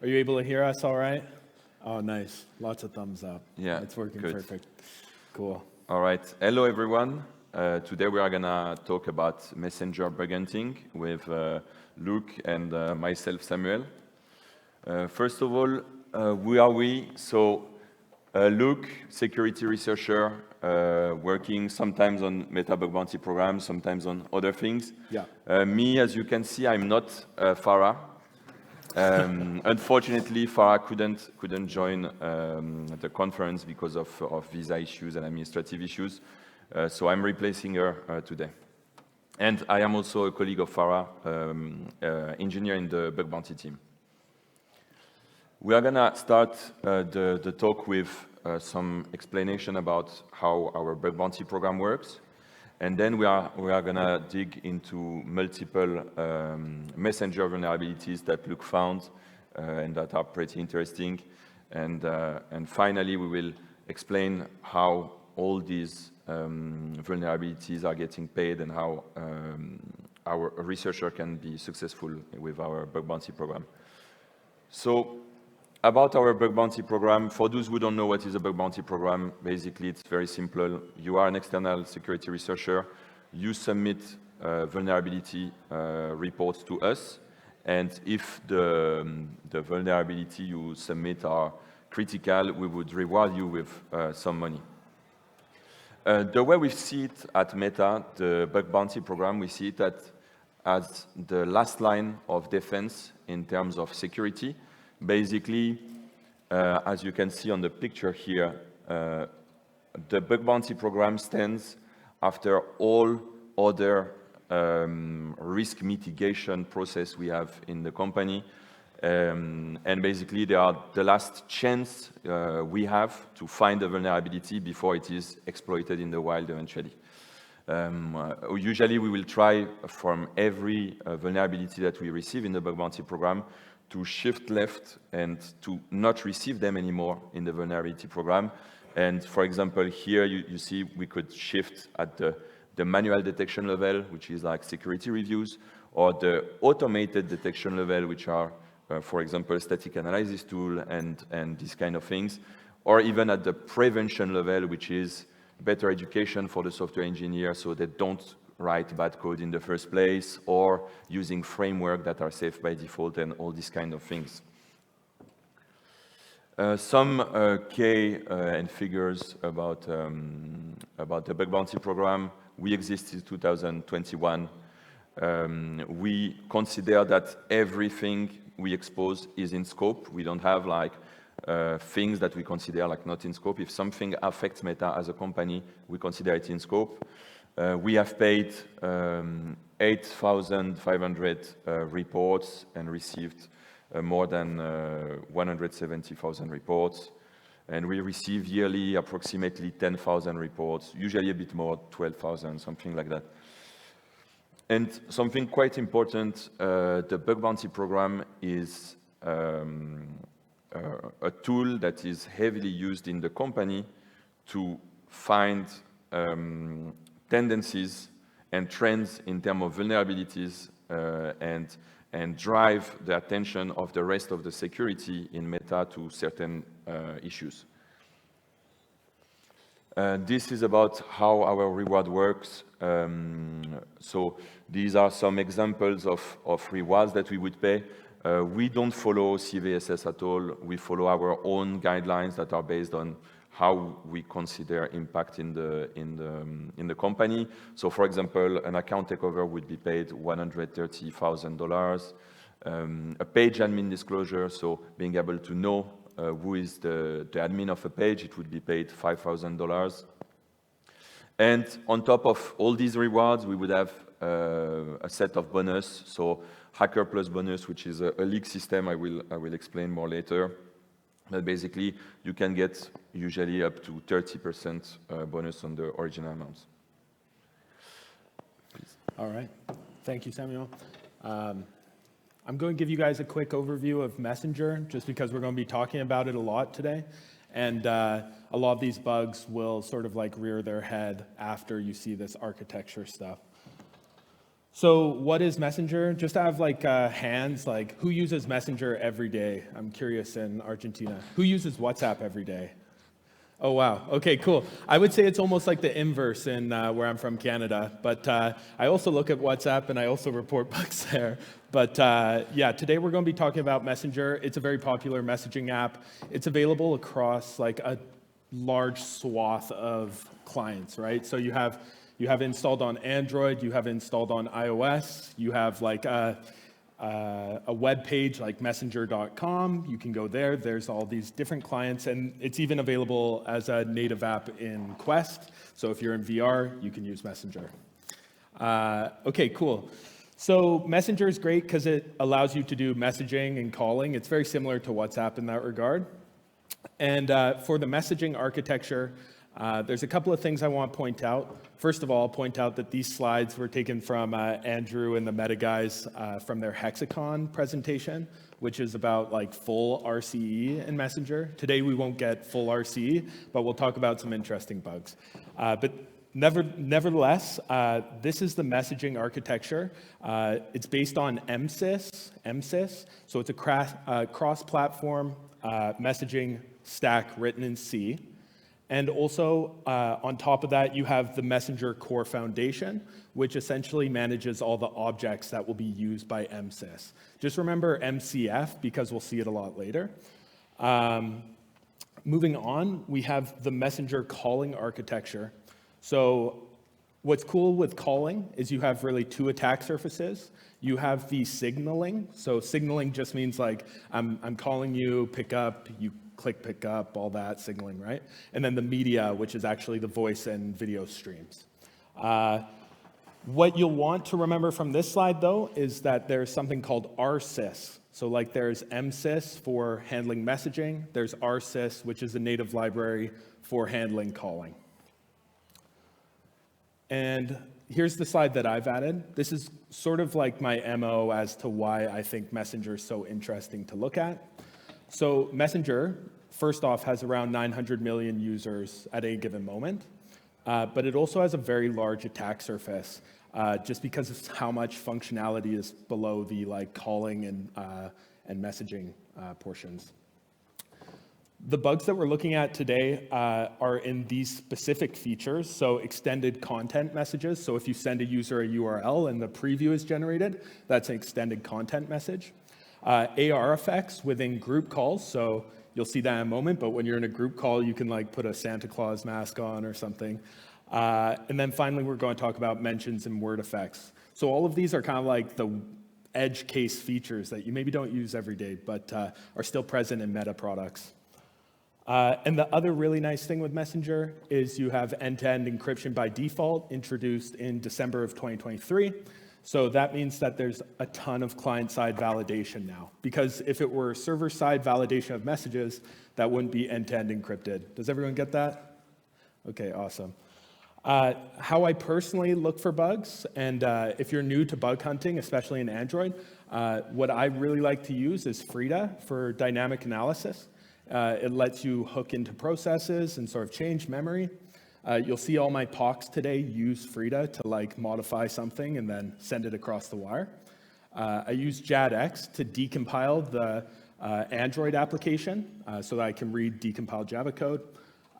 Are you able to hear us all right? Oh, nice. Lots of thumbs up. Yeah, it's working good. perfect. Cool. All right. Hello, everyone. Today we are going to talk about messenger bug hunting with Luke and myself, Samuel. First of all, who are we? So, Luke, security researcher, working sometimes on meta bug bounty programs, sometimes on other things. Yeah. Me, as you can see, I'm not Farah. Unfortunately, Farah couldn't join the conference because of visa issues and administrative issues. So I'm replacing her today. And I am also a colleague of Farah, engineer in the bug bounty team. We are gonna start the talk with some explanation about how our bug bounty program works. And then we are gonna dig into multiple messenger vulnerabilities that Luke found and that are pretty interesting. And finally, we will explain how all these vulnerabilities are getting paid and how our researcher can be successful with our bug bounty program. So, about our bug bounty program, for those who don't know what is a bug bounty program, basically it's very simple. You are an external security researcher. You submit vulnerability reports to us. And if the vulnerability you submit are critical, we would reward you with some money. The way we see it at Meta, the bug bounty program, we see it as the last line of defense in terms of security. Basically, as you can see on the picture here, the bug bounty program stands after all other risk mitigation process we have in the company. And basically, they are the last chance we have to find a vulnerability before it is exploited in the wild eventually. Usually, we will try from every vulnerability that we receive in the bug bounty program to shift left and to not receive them anymore in the vulnerability program. And for example, here you see we could shift at the manual detection level, which is like security reviews, or the automated detection level, which are, for example, static analysis tool and these kind of things, or even at the prevention level, which is better education for the software engineer so they don't write bad code in the first place, or using framework that are safe by default and all these kind of things. Some key and figures about the bug bounty program. We exist in 2021. We consider that everything we expose is in scope. We don't have like things that we consider like not in scope. If something affects Meta as a company, we consider it in scope. We have paid 8,500 reports and received more than 170,000 reports. And we receive yearly approximately 10,000 reports, usually a bit more, 12,000, something like that. And something quite important, the bug bounty program is a tool that is heavily used in the company to find tendencies and trends in terms of vulnerabilities and drive the attention of the rest of the security in Meta to certain issues. This is about how our reward works. So these are some examples of rewards that we would pay. We don't follow CVSS at all. We follow our own guidelines that are based on how we consider impact in the company. So, for example, an account takeover would be paid $130,000. A page admin disclosure, so being able to know who is the admin of a page, it would be paid $5,000. And on top of all these rewards, we would have a set of bonus. So, Hacker Plus bonus, which is a league system. I will explain more later. But basically, you can get usually up to 30% bonus on the original amounts. Please. All right. Thank you, Samuel. I'm going to give you guys a quick overview of Messenger, just because we're going to be talking about it a lot today. And a lot of these bugs will sort of like rear their head after you see this architecture stuff. So what is Messenger? Just to have like hands, like who uses Messenger every day? I'm curious in Argentina. Who uses WhatsApp every day? Oh, wow. Okay, cool. I would say it's almost like the inverse in where I'm from, Canada. But I also look at WhatsApp and I also report bugs there. But yeah, today we're going to be talking about Messenger. It's a very popular messaging app. It's available across like a large swath of clients, right? So you have installed on Android, you have installed on iOS, you have like a web page like messenger.com. You can go there. There's all these different clients, and it's even available as a native app in Quest. So if you're in VR, you can use Messenger. Okay, cool. So Messenger is great because it allows you to do messaging and calling. It's very similar to WhatsApp in that regard. And for the messaging architecture, there's a couple of things I want to point out. First of all, I'll point out that these slides were taken from Andrew and the Meta guys from their Hexacon presentation, which is about like full RCE in Messenger. Today we won't get full RCE, but we'll talk about some interesting bugs. But nevertheless, this is the messaging architecture. It's based on MSys, so it's a cross-platform messaging stack written in C. And also, on top of that, you have the Messenger Core Foundation, which essentially manages all the objects that will be used by MSys. Just remember MCF, because we'll see it a lot later. Moving on, we have the Messenger calling architecture. So what's cool with calling is you have really two attack surfaces. You have the signaling. So signaling just means like, I'm calling you, pick up, you click pick up, all that signaling, right? And then the media, which is actually the voice and video streams. What you'll want to remember from this slide, though, is that there's something called RSys. So like there's MSys for handling messaging. There's RSys, which is a native library for handling calling. And here's the slide that I've added. This is sort of like my MO as to why I think Messenger is so interesting to look at. So Messenger, first off, has around 900 million users at any given moment, but it also has a very large attack surface just because of how much functionality is below the like calling and messaging portions. The bugs that we're looking at today are in these specific features, so extended content messages. So if you send a user a URL and the preview is generated, that's an extended content message. AR effects within group calls, so you'll see that in a moment, but when you're in a group call, you can like put a Santa Claus mask on or something. And then finally, we're going to talk about mentions and word effects. So all of these are kind of like the edge case features that you maybe don't use every day, but are still present in Meta products. And the other really nice thing with Messenger is you have end-to-end encryption by default introduced in December of 2023. So that means that there's a ton of client-side validation now, because if it were server-side validation of messages, that wouldn't be end-to-end encrypted. Does everyone get that? Okay, awesome. How I personally look for bugs, and if you're new to bug hunting, especially in Android, what I really like to use is Frida for dynamic analysis. It lets you hook into processes and sort of change memory. You'll see all my POCs today use Frida to like modify something and then send it across the wire. I use JADX to decompile the Android application so that I can read decompiled Java code.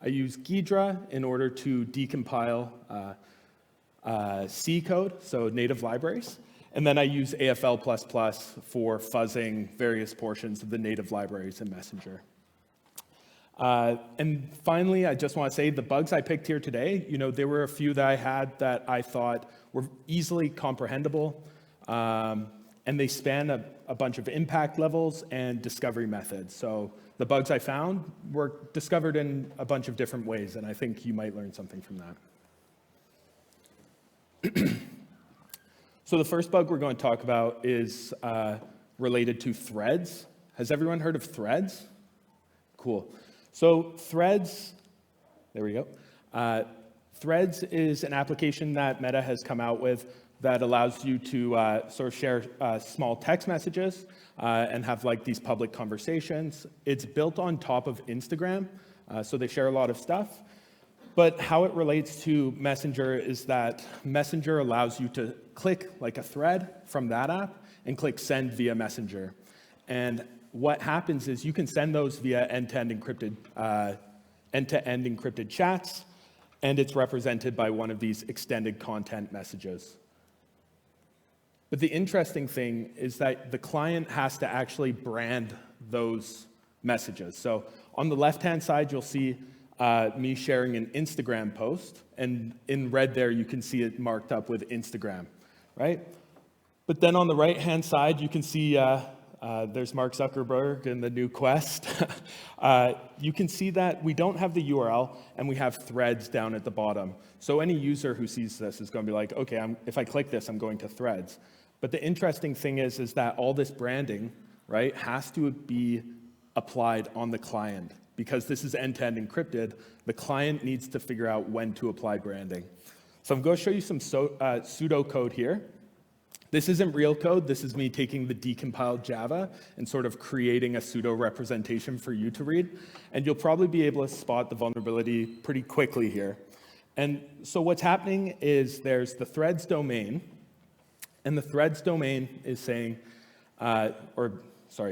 I use Ghidra in order to decompile C code, so native libraries. And then I use AFL++ for fuzzing various portions of the native libraries in Messenger. And finally, I just want to say the bugs I picked here today, there were a few that I had that I thought were easily comprehensible, and they span a bunch of impact levels and discovery methods. So the bugs I found were discovered in a bunch of different ways, and I think you might learn something from that. So the first bug we're going to talk about is related to threads. Has everyone heard of threads? Cool. So threads, there we go. Threads is an application that Meta has come out with that allows you to sort of share small text messages and have like these public conversations. It's built on top of Instagram, so they share a lot of stuff. But how it relates to Messenger is that Messenger allows you to click like a thread from that app and click send via Messenger. And what happens is you can send those via end-to-end encrypted chats, and it's represented by one of these extended content messages. But the interesting thing is that the client has to actually brand those messages. So on the left-hand side, you'll see me sharing an Instagram post, and in red there, you can see it marked up with Instagram, right? But then on the right-hand side, you can see there's Mark Zuckerberg and the new Quest. You can see that we don't have the URL, and we have threads down at the bottom. So any user who sees this is going to be like, okay, if I click this, I'm going to threads. But the interesting thing is that all this branding, right, has to be applied on the client. Because this is end-to-end encrypted, the client needs to figure out when to apply branding. So I'm going to show you some pseudo code here. This isn't real code. This is me taking the decompiled Java and sort of creating a pseudo representation for you to read. And you'll probably be able to spot the vulnerability pretty quickly here. And so what's happening is there's the threads domain, and the threads domain is saying,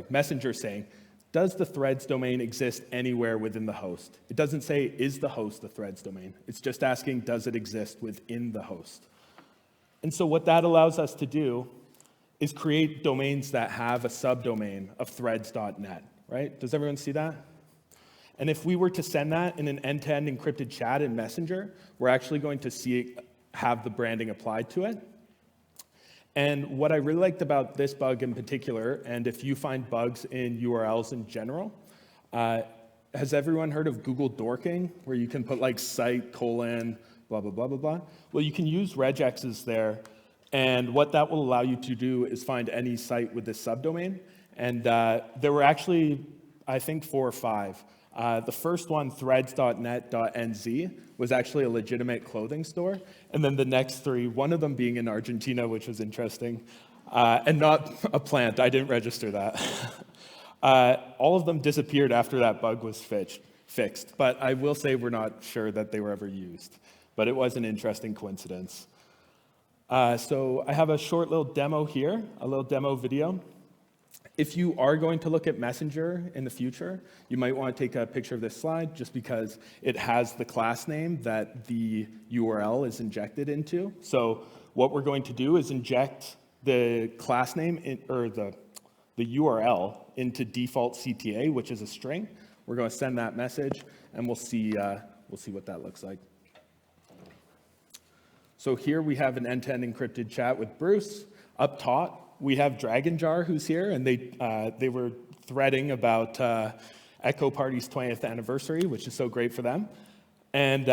Messenger saying, does the threads domain exist anywhere within the host? It doesn't say, is the host the threads domain? It's just asking, does it exist within the host? And so what that allows us to do is create domains that have a subdomain of threads.net, right? Does everyone see that? And if we were to send that in an end-to-end encrypted chat in Messenger, we're actually going to have the branding applied to it. And what I really liked about this bug in particular, and if you find bugs in URLs in general, has everyone heard of Google dorking, where you can put like site, colon, blah, blah, blah, blah, blah? Well, you can use regexes there, and what that will allow you to do is find any site with this subdomain. And there were actually, I think, 4 or 5. The first one, threads.net.nz, was actually a legitimate clothing store. And then the next 3, one of them being in Argentina, which was interesting, and not a plant. I didn't register that. All of them disappeared after that bug was fixed. But I will say we're not sure that they were ever used. But it was an interesting coincidence. So I have a short little demo here, a little demo video. If you are going to look at Messenger in the future, you might want to take a picture of this slide just because it has the class name that the URL is injected into. So what we're going to do is inject the class name or the URL into default CTA, which is a string. We're going to send that message, and we'll see what that looks like. So here we have an end-to-end encrypted chat with Bruce. Up top, we have Dragon Jar, who's here, and they were threading about Ekoparty's 20th anniversary, which is so great for them. And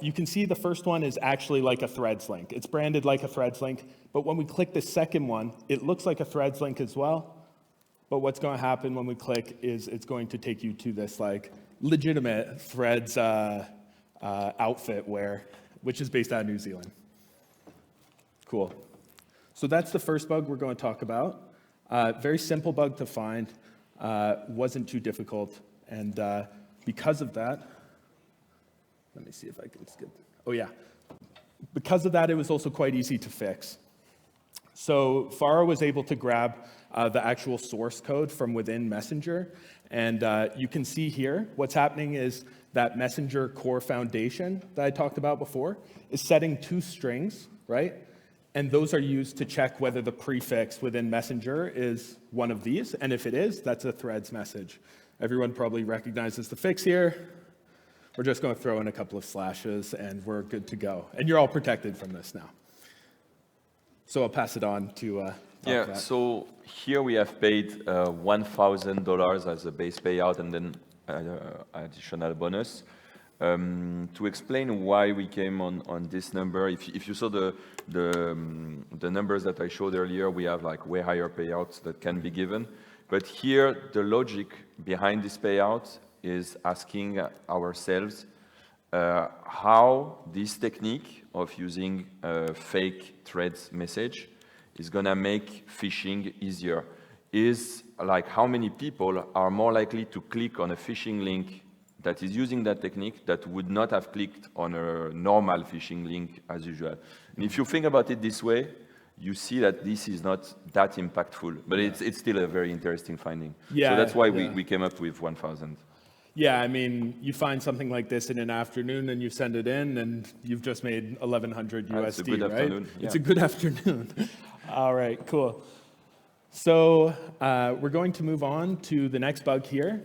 you can see the first one is actually like a threads link. It's branded like a threads link, but when we click the second one, it looks like a threads link as well. But what's going to happen when we click is it's going to take you to this like legitimate threads outfit which is based out of New Zealand. Cool. So that's the first bug we're going to talk about. Very simple bug to find, wasn't too difficult, and because of that, let me see if I can skip. Oh yeah, because of that, it was also quite easy to fix. So Farah was able to grab the actual source code from within Messenger, and you can see here what's happening is that Messenger core foundation that I talked about before is setting 2 strings, right? And those are used to check whether the prefix within Messenger is one of these. And if it is, that's a threads message. Everyone probably recognizes the fix here. We're just going to throw in a couple of slashes, and we're good to go. And you're all protected from this now. So I'll pass it on to Yeah, so here we have paid $1,000 as a base payout and then additional bonus. To explain why we came on this number, if you saw the numbers that I showed earlier, we have like way higher payouts that can be given. But here, the logic behind this payout is asking ourselves how this technique of using a fake threads message is going to make phishing easier. Is like how many people are more likely to click on a phishing link that is using that technique that would not have clicked on a normal phishing link as usual. And if you think about it this way, you see that this is not that impactful, but it's still a very interesting finding. Yeah, so that's why yeah. we came up with 1,000. Yeah, I mean, you find something like this in an afternoon and you send it in and you've just made 1,100 USD, It's a good right? afternoon. Yeah. It's a good afternoon. All right, cool. So we're going to move on to the next bug here.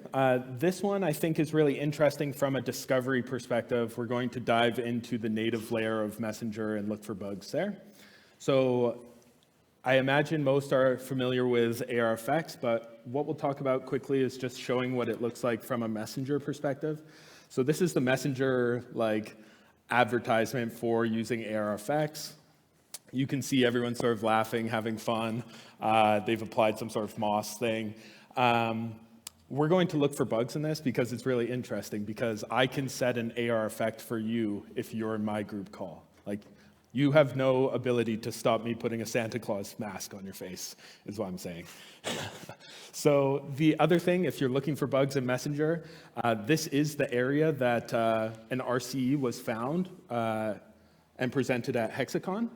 This one I think is really interesting from a discovery perspective. We're going to dive into the native layer of Messenger and look for bugs there. So I imagine most are familiar with AR effects, but what we'll talk about quickly is just showing what it looks like from a Messenger perspective. So this is the Messenger advertisement for using AR effects. You can see everyone sort of laughing, having fun. They've applied some sort of moss thing. We're going to look for bugs in this because it's really interesting, because I can set an AR effect for you if you're in my group call. You have no ability to stop me putting a Santa Claus mask on your face, is what I'm saying. So the other thing, if you're looking for bugs in Messenger, this is the area that an RCE was found and presented at Hexacon.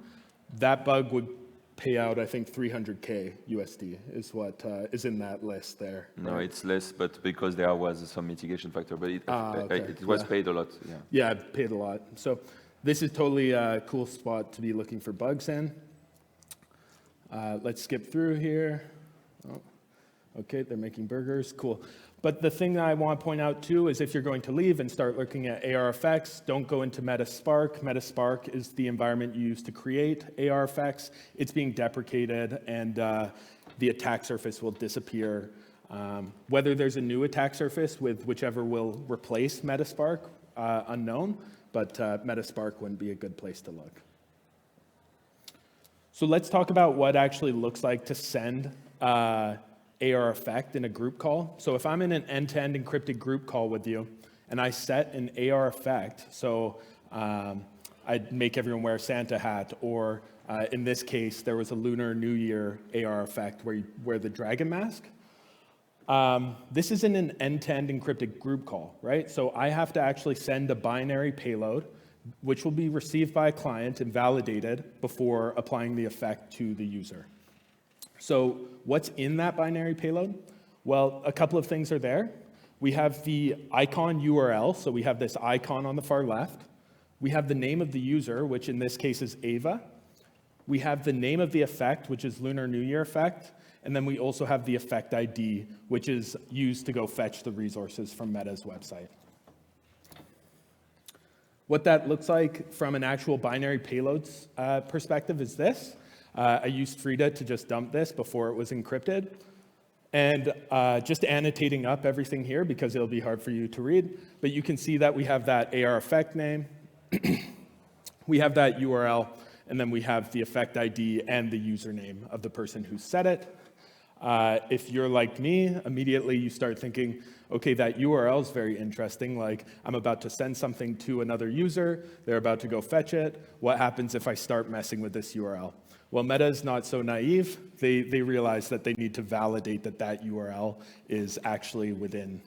That bug would pay out, I think, 300K USD is what is in that list there. No, right? it's less, but because there was some mitigation factor, but it was paid a lot. Yeah. Yeah, it paid a lot. So this is totally a cool spot to be looking for bugs in. Let's skip through here. Oh, okay, they're making burgers, cool. But the thing that I want to point out too is if you're going to leave and start looking at AR effects, don't go into Metaspark. Metaspark is the environment you use to create AR effects. It's being deprecated and the attack surface will disappear. Whether there's a new attack surface with whichever will replace Metaspark, unknown, but Metaspark wouldn't be a good place to look. So let's talk about what actually looks like to send AR effect in a group call. So if I'm in an end-to-end encrypted group call with you and I set an AR effect, so I'd make everyone wear a Santa hat, or in this case, there was a Lunar New Year AR effect where you wear the dragon mask. This is in an end-to-end encrypted group call, right? So I have to actually send a binary payload, which will be received by a client and validated before applying the effect to the user. So what's in that binary payload? Well, a couple of things are there. We have the icon URL, so we have this icon on the far left. We have the name of the user, which in this case is Ava. We have the name of the effect, which is Lunar New Year effect. And then we also have the effect ID, which is used to go fetch the resources from Meta's website. What that looks like from an actual binary payloads perspective is this. I used Frida to just dump this before it was encrypted. And just annotating up everything here because it'll be hard for you to read. But you can see that we have that AR effect name. We have that URL. And then we have the effect ID and the username of the person who set it. If you're like me, immediately you start thinking, okay, that URL is very interesting. Like, I'm about to send something to another user. They're about to go fetch it. What happens if I start messing with this URL? Well, Meta is not so naive. They realize that they need to validate that that URL is actually within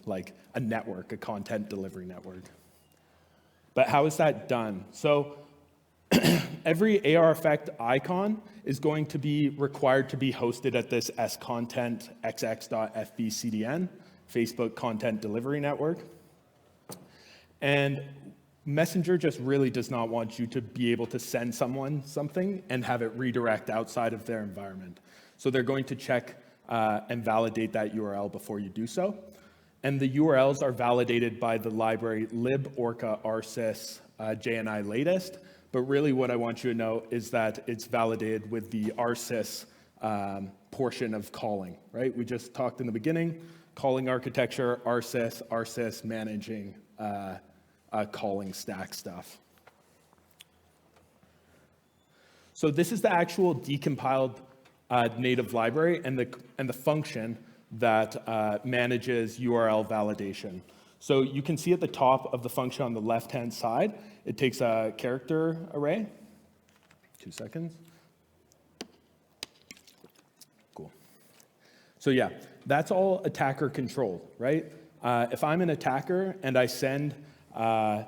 a network, a content delivery network. But how is that done? So every AR effect icon is going to be required to be hosted at this scontent xx.fb CDN, Facebook Content Delivery Network. And Messenger just really does not want you to be able to send someone something and have it redirect outside of their environment. So they're going to check and validate that URL before you do so. And the URLs are validated by the library liborca-rsys JNI latest. But really what I want you to know is that it's validated with the rsys portion of calling, right? We just talked in the beginning, calling architecture, rsys managing calling stack stuff. So this is the actual decompiled native library and the function that manages URL validation. So you can see at the top of the function on the left-hand side, it takes a character array. 2 seconds. Cool. So yeah, that's all attacker controlled, right? if I'm an attacker and I send a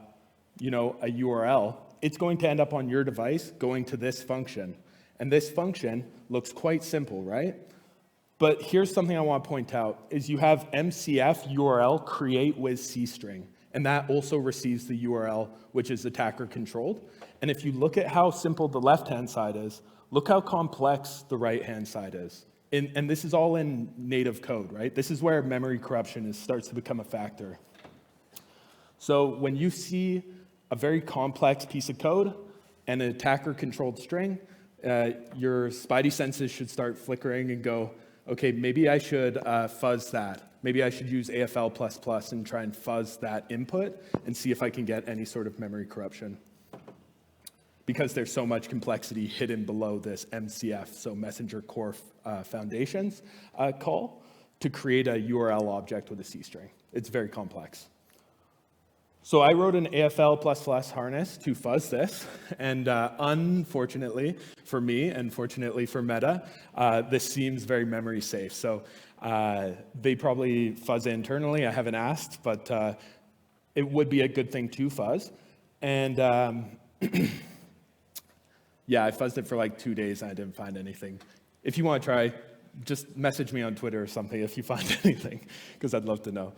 URL, it's going to end up on your device going to this function. And this function looks quite simple, right? But here's something I want to point out, is you have MCF URL create with cstring, and that also receives the URL, which is attacker controlled. And if you look at how simple the left-hand side is, look how complex the right-hand side is. And this is all in native code, right? This is where memory corruption starts to become a factor. So when you see a very complex piece of code and an attacker-controlled string, your spidey senses should start flickering and go, okay, maybe I should fuzz that. Maybe I should use AFL++ and try and fuzz that input and see if I can get any sort of memory corruption. Because there's so much complexity hidden below this MCF, so Messenger Core Foundations call, to create a URL object with a C string. It's very complex. So I wrote an AFL++ harness to fuzz this, and unfortunately for me, and fortunately for Meta, this seems very memory safe. So they probably fuzz it internally. I haven't asked, but it would be a good thing to fuzz. And yeah, I fuzzed it for like 2 days and I didn't find anything. If you want to try, just message me on Twitter or something if you find anything, because I'd love to know.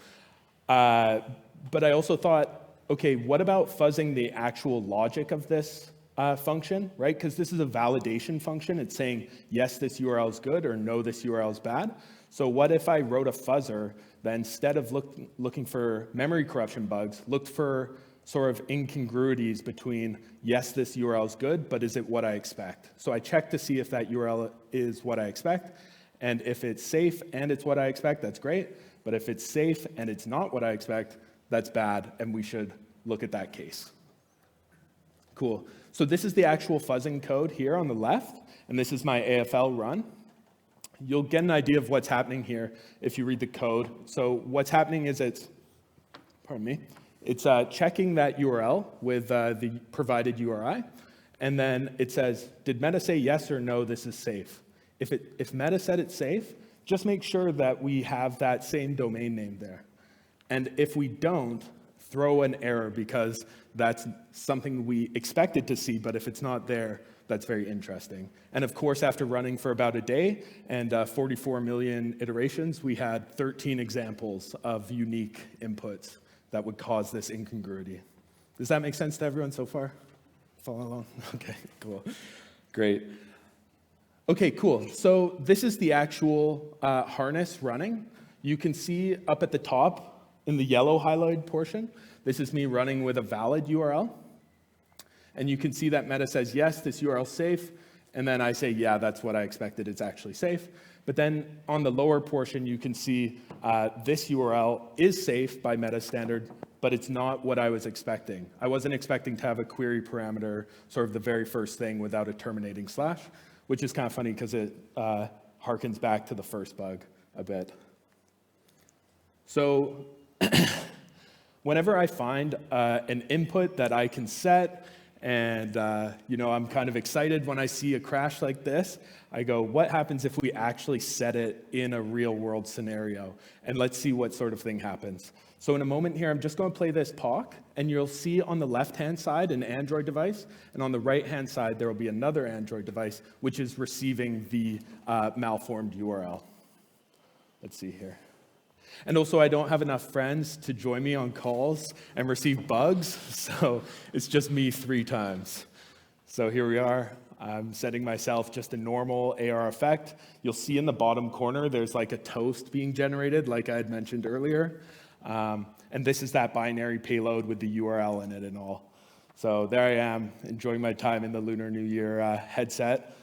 But I also thought, okay, what about fuzzing the actual logic of this function, right? Because this is a validation function. It's saying, yes, this URL is good, or no, this URL is bad. So what if I wrote a fuzzer that instead of looking for memory corruption bugs, looked for sort of incongruities between, yes, this URL is good, but is it what I expect? So I check to see if that URL is what I expect. And if it's safe and it's what I expect, that's great. But if it's safe and it's not what I expect, that's bad, and we should look at that case. Cool. So this is the actual fuzzing code here on the left, and this is my AFL run. You'll get an idea of what's happening here if you read the code. So what's happening is it's checking that URL with the provided URI, and then it says, did Meta say yes or no, this is safe? If Meta said it's safe, just make sure that we have that same domain name there. And if we don't, throw an error, because that's something we expected to see, but if it's not there, that's very interesting. And of course, after running for about a day and 44 million iterations, we had 13 examples of unique inputs that would cause this incongruity. Does that make sense to everyone so far? Follow along? Okay, cool. Great. Okay, cool. So this is the actual harness running. You can see up at the top in the yellow highlighted portion, this is me running with a valid URL. And you can see that Meta says, yes, this URL is safe. And then I say, yeah, that's what I expected. It's actually safe. But then on the lower portion, you can see this URL is safe by Meta standard, but it's not what I was expecting. I wasn't expecting to have a query parameter, sort of the very first thing, without a terminating slash, which is kind of funny because it harkens back to the first bug a bit. So whenever I find an input that I can set, and I'm kind of excited when I see a crash like this, I go, what happens if we actually set it in a real world scenario? And let's see what sort of thing happens. So in a moment here, I'm just going to play this POC, and you'll see on the left-hand side an Android device, and on the right-hand side, there will be another Android device, which is receiving the malformed URL. Let's see here. And also, I don't have enough friends to join me on calls and receive bugs, so it's just me 3 times. So here we are. I'm setting myself just a normal AR effect. You'll see in the bottom corner, there's like a toast being generated, like I had mentioned earlier. And this is that binary payload with the URL in it and all. So there I am, enjoying my time in the Lunar New Year headset.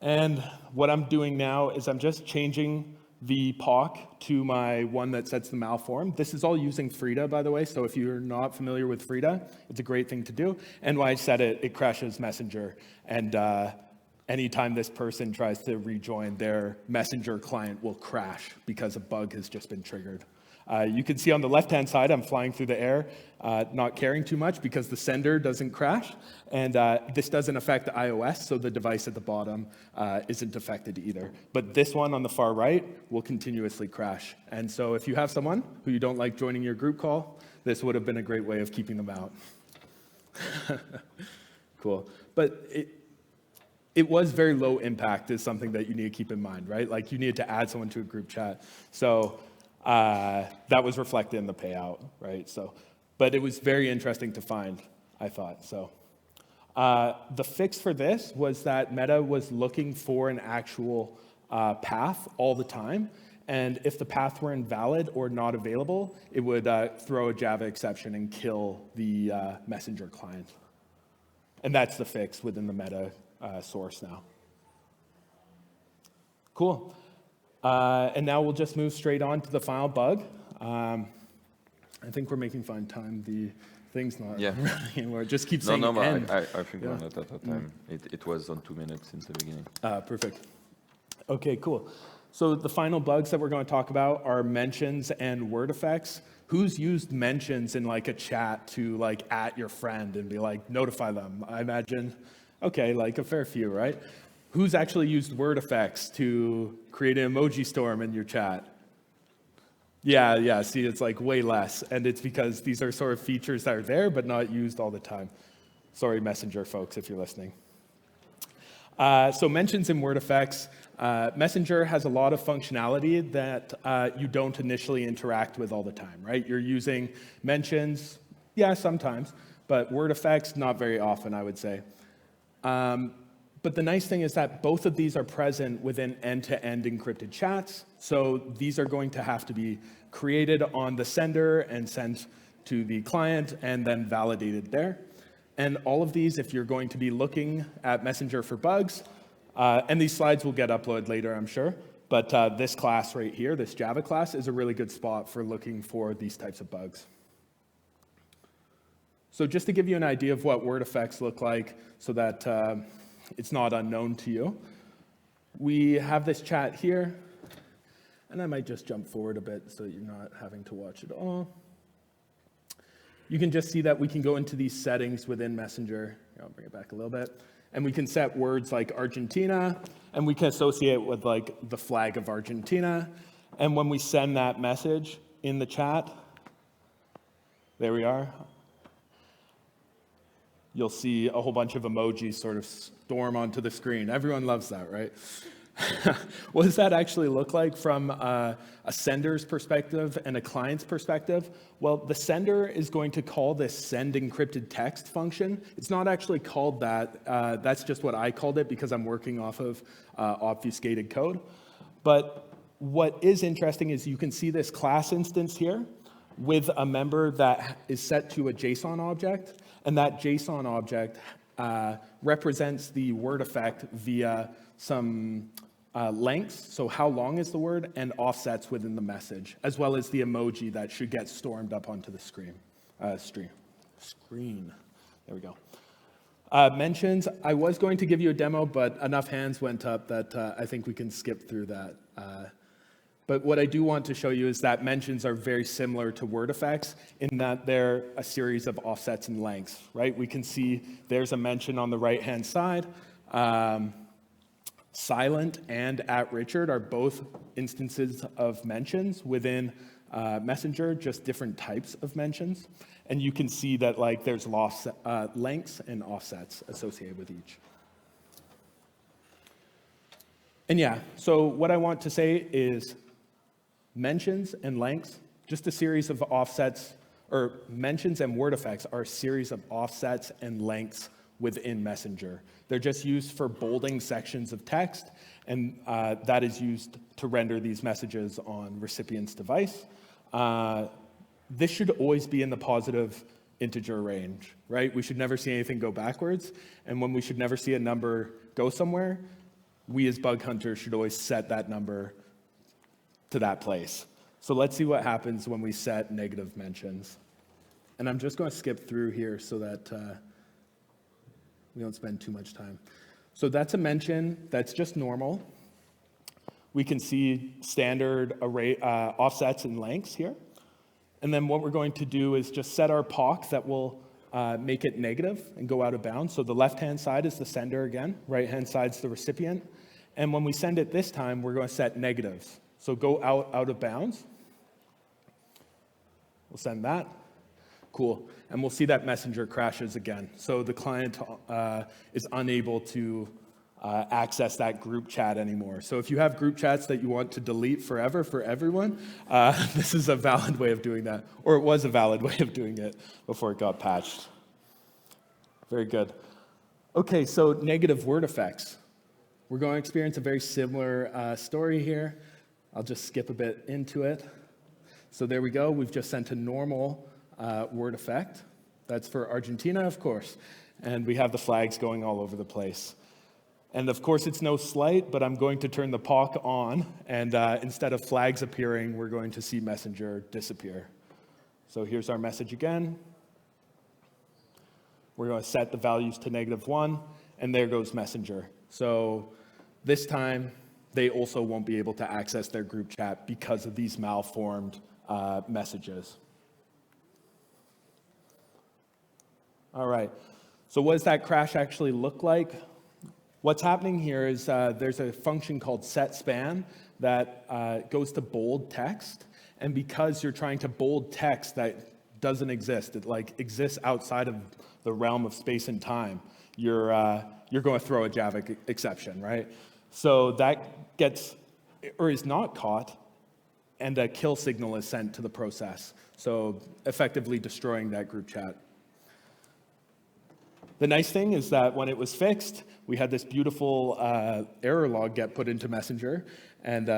And what I'm doing now is I'm just changing the POC to my one that sets the malform. This is all using Frida, by the way, so if you're not familiar with Frida, it's a great thing to do. And when I set it, it crashes Messenger. And anytime this person tries to rejoin, their Messenger client will crash because a bug has just been triggered. You can see on the left-hand side, I'm flying through the air, not caring too much because the sender doesn't crash. And this doesn't affect iOS, so the device at the bottom isn't affected either. But this one on the far right will continuously crash. And so if you have someone who you don't like joining your group call, this would have been a great way of keeping them out. Cool. But it was very low impact is something that you need to keep in mind, right? Like you needed to add someone to a group chat. So that was reflected in the payout, right? So, but it was very interesting to find, I thought. So the fix for this was that Meta was looking for an actual path all the time. And if the path were invalid or not available, it would throw a Java exception and kill the Messenger client. And that's the fix within the Meta source now. Cool. And now we'll just move straight on to the final bug. I think we're making fine time. The thing's not running anymore. It just keeps saying end. I think we're not at that time. It was on 2 minutes since the beginning. Perfect. Okay, cool. So the final bugs that we're going to talk about are mentions and word effects. Who's used mentions in like a chat to like at your friend and be like, notify them? I imagine, okay, like a fair few, right? Who's actually used word effects to create an emoji storm in your chat? Yeah, see, it's like way less. And it's because these are sort of features that are there, but not used all the time. Sorry, Messenger folks, if you're listening. So mentions and word effects. Messenger has a lot of functionality that you don't initially interact with all the time, right? You're using mentions, yeah, sometimes, but word effects, not very often, I would say. But the nice thing is that both of these are present within end-to-end encrypted chats. So these are going to have to be created on the sender and sent to the client and then validated there. And all of these, if you're going to be looking at Messenger for bugs, and these slides will get uploaded later, I'm sure, but this class right here, this Java class, is a really good spot for looking for these types of bugs. So just to give you an idea of what word effects look like so that it's not unknown to you, we have this chat here, and I might just jump forward a bit so you're not having to watch it all. You can just see that we can go into these settings within Messenger. Here, I'll bring it back a little bit. And we can set words like Argentina, and we can associate it with like the flag of Argentina. And when we send that message in the chat, there we are. You'll see a whole bunch of emojis sort of storm onto the screen. Everyone loves that, right? What does that actually look like from a sender's perspective and a client's perspective? Well, the sender is going to call this send encrypted text function. It's not actually called that. That's just what I called it because I'm working off of obfuscated code. But what is interesting is you can see this class instance here with a member that is set to a JSON object, and that JSON object represents the word effect via some lengths, so how long is the word, and offsets within the message, as well as the emoji that should get stormed up onto the screen. There we go. Mentions, I was going to give you a demo, but enough hands went up that I think we can skip through that. But what I do want to show you is that mentions are very similar to word effects in that they're a series of offsets and lengths, right? We can see there's a mention on the right-hand side. Silent and @Richard are both instances of mentions within Messenger, just different types of mentions. And you can see that like there's lengths and offsets associated with each. And yeah, so what I want to say is mentions and lengths, just a series of offsets, or mentions and word effects are a series of offsets and lengths within Messenger. They're just used for bolding sections of text, and that is used to render these messages on recipient's device. This should always be in the positive integer range, right? We should never see anything go backwards, and when we should never see a number go somewhere, we as bug hunters should always set that number to that place. So let's see what happens when we set negative mentions. And I'm just going to skip through here so that we don't spend too much time. So that's a mention that's just normal. We can see standard array offsets and lengths here. And then what we're going to do is just set our POC that will make it negative and go out of bounds. So the left-hand side is the sender again, right-hand side's the recipient. And when we send it this time, we're going to set negatives. So go out of bounds. We'll send that. Cool. And we'll see that messenger crashes again. So the client is unable to access that group chat anymore. So if you have group chats that you want to delete forever for everyone, this is a valid way of doing that. Or it was a valid way of doing it before it got patched. Very good. Okay, so negative word effects. We're going to experience a very similar story here. I'll just skip a bit into it. So there we go. We've just sent a normal word effect. That's for Argentina, of course. And we have the flags going all over the place. And of course, it's no slight, but I'm going to turn the POC on. And instead of flags appearing, we're going to see Messenger disappear. So here's our message again. We're going to set the values to -1, and there goes Messenger. So this time, they also won't be able to access their group chat because of these malformed messages. All right, so what does that crash actually look like? What's happening here is there's a function called setSpan that goes to bold text, and because you're trying to bold text that doesn't exist, it like exists outside of the realm of space and time, you're going to throw a Java exception, right? So that gets, or is not caught, and a kill signal is sent to the process, so effectively destroying that group chat. The nice thing is that when it was fixed, we had this beautiful error log get put into Messenger, and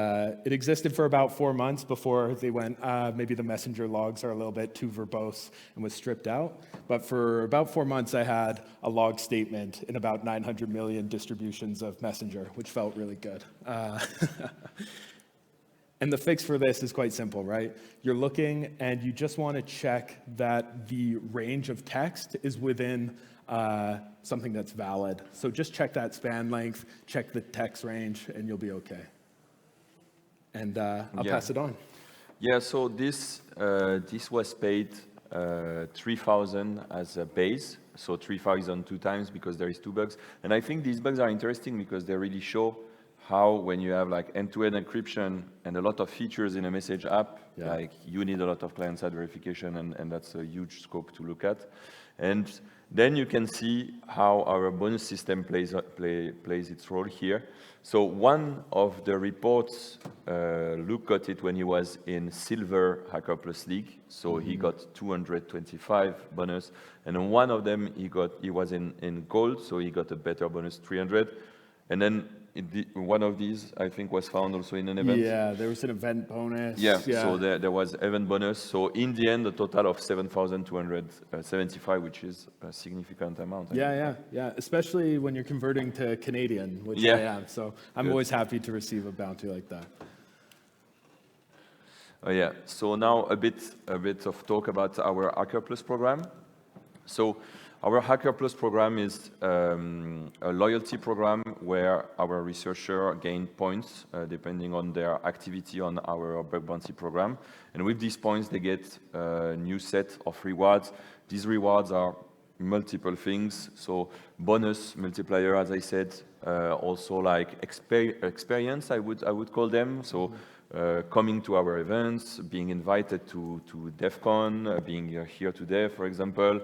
it existed for about 4 months before they went, maybe the Messenger logs are a little bit too verbose, and was stripped out. But for about 4 months, I had a log statement in about 900 million distributions of Messenger, which felt really good. And the fix for this is quite simple, right? You're looking, and you just want to check that the range of text is within something that's valid. So just check that span length, check the text range, and you'll be okay. And I'll pass it on. Yeah, so this was paid 3,000 as a base, so 3,000 2 times because there is 2 bugs. And I think these bugs are interesting because they really show how when you have like end-to-end encryption and a lot of features in a message app, like you need a lot of client-side verification, and that's a huge scope to look at. And then you can see how our bonus system plays its role here. So one of the reports, Luke got it when he was in Silver Hacker Plus League. So he got 225 bonus. And one of them, he was in Gold, so he got a better bonus, 300. And then one of these, I think, was found also in an event. Yeah, there was an event bonus. Yeah. So there was event bonus. So in the end, a total of 7,275, which is a significant amount. Yeah. Especially when you're converting to Canadian, which I am. So I'm always happy to receive a bounty like that. Yeah. So now a bit of talk about our Hacker Plus program. So our Hacker Plus program is a loyalty program where our researchers gain points depending on their activity on our bug bounty program. And with these points, they get a new set of rewards. These rewards are multiple things. So bonus multiplier, as I said, also like experience, I would call them. So coming to our events, being invited to DEF CON, being here today, for example.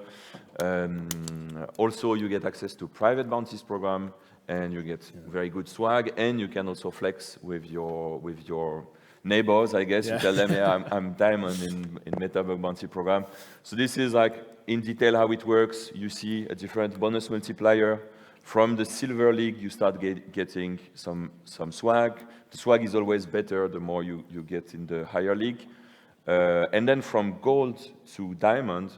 Also, you get access to private bounties program, and you get very good swag, and you can also flex with your neighbors, I guess. You tell them, yeah, I'm diamond in Meta Bug Bounty program. So this is like in detail how it works. You see a different bonus multiplier. From the Silver League, you start getting some swag. The swag is always better the more you get in the higher league. And then from Gold to Diamond,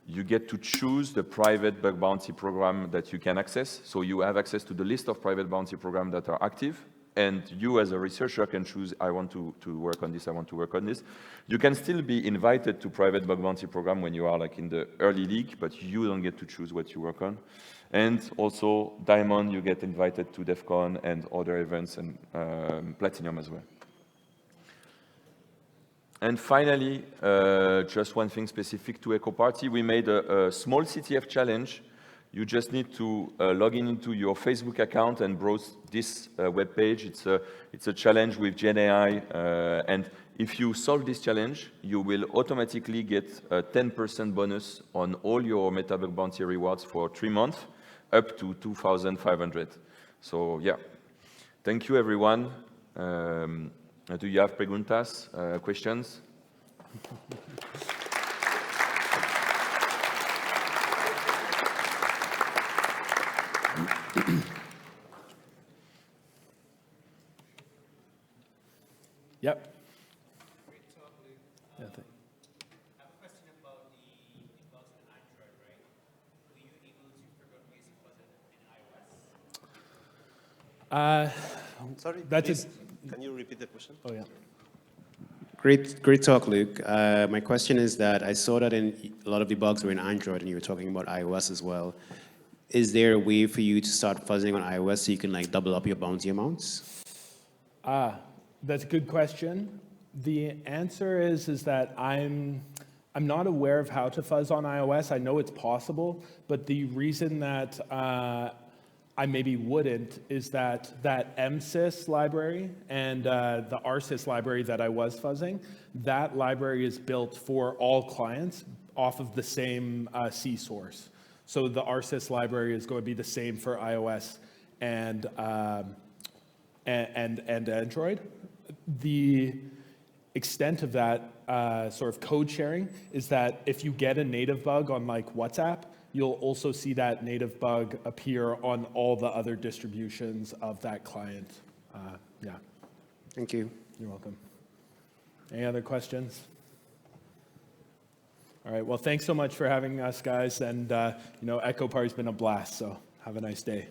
you get to choose the private bug bounty program that you can access. So you have access to the list of private bounty programs that are active. And you as a researcher can choose, I want to work on this, I want to work on this. You can still be invited to private bug bounty program when you are like in the early league, but you don't get to choose what you work on. And also Diamond, you get invited to DEF CON and other events, and Platinum as well. And finally, just one thing specific to Ekoparty, we made a small CTF challenge. You just need to log in into your Facebook account and browse this web page. It's a challenge with GenAI, and if you solve this challenge, you will automatically get a 10% bonus on all your Metaverse Bounty rewards for 3 months, up to 2,500. So yeah, thank you everyone. Do you have preguntas, questions? Yep. Great talk, Luke. Yeah, I have a question about the bugs in Android, right? Were you able to figure out ways to fuzz it in iOS? Sorry, That's please, can you repeat the question? Oh, yeah. Great talk, Luke. My question is that I saw that in a lot of the bugs were in Android, and you were talking about iOS as well. Is there a way for you to start fuzzing on iOS so you can like double up your bounty amounts? That's a good question. The answer is that I'm not aware of how to fuzz on iOS. I know it's possible, but the reason that I maybe wouldn't is that MSys library and the RSys library that I was fuzzing, that library is built for all clients off of the same C source. So the RSys library is going to be the same for iOS and Android. The extent of that sort of code sharing is that if you get a native bug on like WhatsApp, you'll also see that native bug appear on all the other distributions of that client. Yeah. Thank you. You're welcome. Any other questions? All right, well, thanks so much for having us, guys. And, Ekoparty's been a blast, so have a nice day.